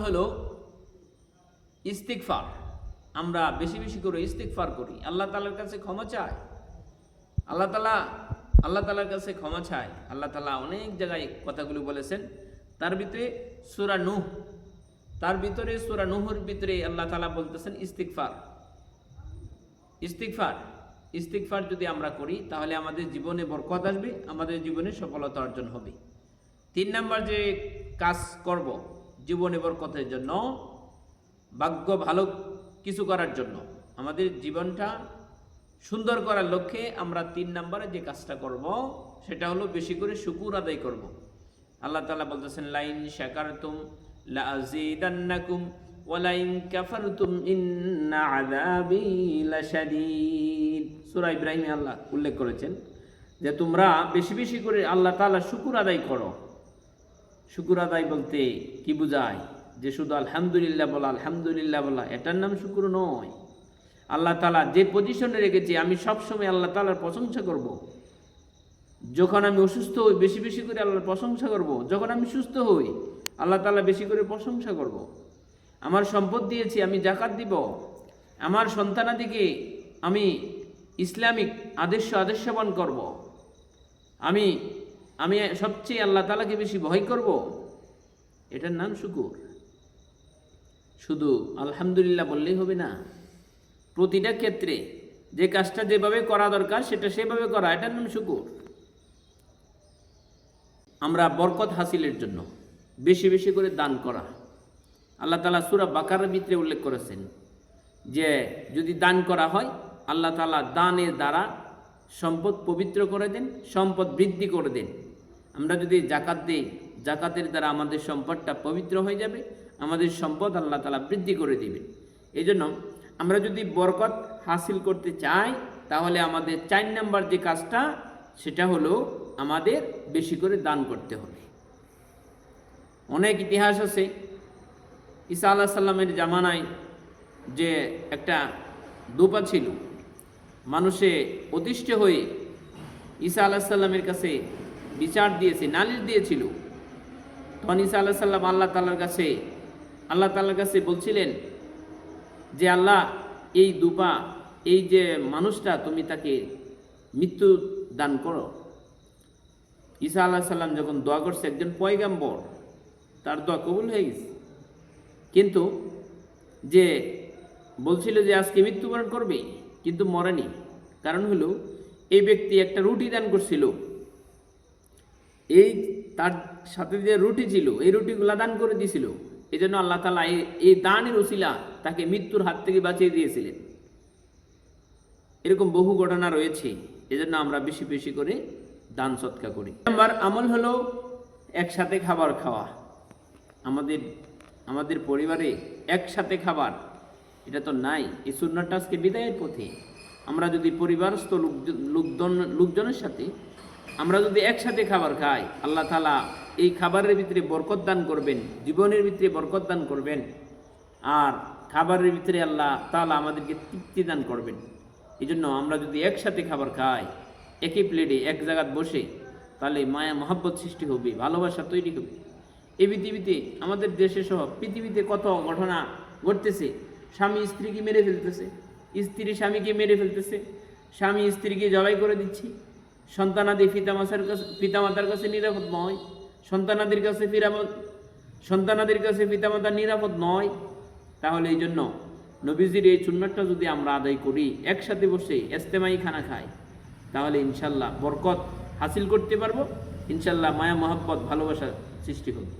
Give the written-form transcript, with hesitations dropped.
হলো ইস্তিগফার। আমরা বেশি বেশি করে ইস্তিগফার করি, আল্লাহ তাআলার কাছে ক্ষমা চাই। আল্লাহ তাআলার কাছে ক্ষমা চাই। আল্লাহ তাআলা অনেক জায়গায় কথাগুলো বলেছেন। তার ভিতরে সূরা নূহের ভিতরে আল্লাহ তাআলা বলতেছেন ইস্তিগফার যদি আমরা করি তাহলে আমাদের জীবনে বরকত আসবে, আমাদের জীবনে সফলতা অর্জন হবে। 3 নাম্বার যে কাজ করব জীবনে বরকতের জন্য, ভাগ্য ভালো কিছু করার জন্য, আমাদের জীবনটা সুন্দর করার লক্ষ্যে আমরা 3 নম্বরে যে কাজটা করব সেটা হলো বেশি করে শুকর আদায় করব। আল্লাহ তাআলা বলতেছেন লাইন শাকারতুম লাযীদান্নাকুম ওয়া লাইন কাফারতুম ইন্না আযাবি লাশাদীদ। সূরা ইব্রাহিমে আল্লাহ উল্লেখ করেছেন যে তোমরা বেশি বেশি করে আল্লাহ তাআলা শুকর আদায় করো। শুকর আদায় বলতে কি বোঝায়? যে শুধু আলহামদুলিল্লাহ বলা এটার নাম শুকর নয়। আল্লাহ তাআলা যে পজিশনে রেখেছে আমি সবসময় আল্লাহ তাআলার প্রশংসা করব। যখন আমি অসুস্থ হই বেশি বেশি করে আল্লাহর প্রশংসা করব, যখন আমি সুস্থ হই আল্লাহ তাআলা বেশি করে প্রশংসা করব। আমার সম্পদ দিয়েছি আমি যাকাত দিব, আমার সন্তানাদিকে আমি ইসলামিক আদর্শবান করব, আমি সবচেয়ে আল্লাহ তাআলাকে বেশি ভয় করব। এটার নাম শুকর। শুধু আলহামদুলিল্লাহ বললেই হবে না, প্রতিটা ক্ষেত্রে যে কাজটা যেভাবে করা দরকার সেটা সেভাবে করা, এটার নাম শুকর। আমরা বরকত হাসিলের জন্য বেশি বেশি করে দান করা। আল্লাহ তাআলা সূরা বাকারার ভিতরে উল্লেখ করেছেন যে যদি দান করা হয় আল্লাহ তাআলা দানের দ্বারা সম্পদ পবিত্র করে দেন, সম্পদ বৃদ্ধি করে দেন। আমরা যদি যাকাত দিই, যাকাতের দ্বারা আমাদের সম্পদটা পবিত্র হয়ে যাবে, আমাদের সম্পদ আল্লাহ তাআলা বৃদ্ধি করে দিবেন। এই জন্য আমরা যদি বরকত হাসিল করতে চাই তাহলে আমাদের 4 নাম্বার যে কাজটা সেটা হলো আমাদের বেশি করে দান করতে হবে। অনেক ইতিহাস আছে, ঈসা আলাইহিস সালামের জামানায় যে একটা দোপা ছিল, মানুষে অতিষ্ঠ হয়ে ঈসা আলাইহিস সালামের কাছে বিচার দিয়েছে, নালিশ দিয়েছিল। তখন ঈসা আলাইহিস সালাম আল্লাহ তাআলার কাছে বলছিলেন যে আল্লাহ, এই দুপা, এই যে মানুষটা তুমি তাকে মৃত্যু দান করো। ঈসা আলাইহিস সালাম যখন দোয়া করছে, একজন পয়গাম্বর, তার দোয়া কবুল হয়ে গেছে। কিন্তু যে বলছিল যে আজকে মৃত্যুবরণ করবে কিন্তু মরেনি, কারণ হলো এই ব্যক্তি একটা রুটি দান করছিল, এই তার সাথে যে রুটি ছিল এই রুটিগুলা দান করে দিয়েছিল। এই জন্য আল্লাহ তাআলা এই দানের উসিলা তাকে মৃত্যুর হাত থেকে বাঁচিয়ে দিয়েছিলেন। এরকম বহু ঘটনা রয়েছে। এজন্য আমরা বেশি বেশি করে দান সৎকা করি। নাম্বার আমল হলো একসাথে খাবার খাওয়া। আমাদের পরিবারে একসাথে খাবার, এটা তো নাই। এই সুন্নাহটা আজকে বিদায়ের পথে। আমরা যদি পরিবারস্থ লোকজনের সাথে আমরা যদি একসাথে খাবার খাই, আল্লাহ তাআলা এই খাবারের ভিতরে বরকত দান করবেন, জীবনের ভিতরে বরকত দান করবেন, আর খাবারের ভিতরে আল্লাহ তাআলা আমাদেরকে তৃপ্তি দান করবেন। এই জন্য আমরা যদি একসাথে খাবার খাই, একই প্লেটে এক জায়গায় বসে, তাহলে মায়া মহাব্বত সৃষ্টি হবে, ভালোবাসা তৈরি হবে। এই পৃথিবীতে, আমাদের দেশে সহ পৃথিবীতে কত ঘটনা ঘটতেছে। স্বামী স্ত্রীকে মেরে ফেলতেছে, স্ত্রী স্বামীকে মেরে ফেলতেছে, স্বামী স্ত্রীকে জবাই করে দিচ্ছে, সন্তানাদি পিতামাতার কাছে নিরাপদ নয়, সন্তানাদের কাছে পিতামাতা নিরাপদ নয়। তাহলে এই জন্য নবীজির এই সুন্নাহটা যদি আমরা আদায় করি, একসাথে বসে ইজতেমাই খানা খাই, তাহলে ইনশাল্লাহ বরকত হাসিল করতে পারবো। ইনশাল্লাহ মায়া মহাব্বত ভালোবাসা সৃষ্টি হবে।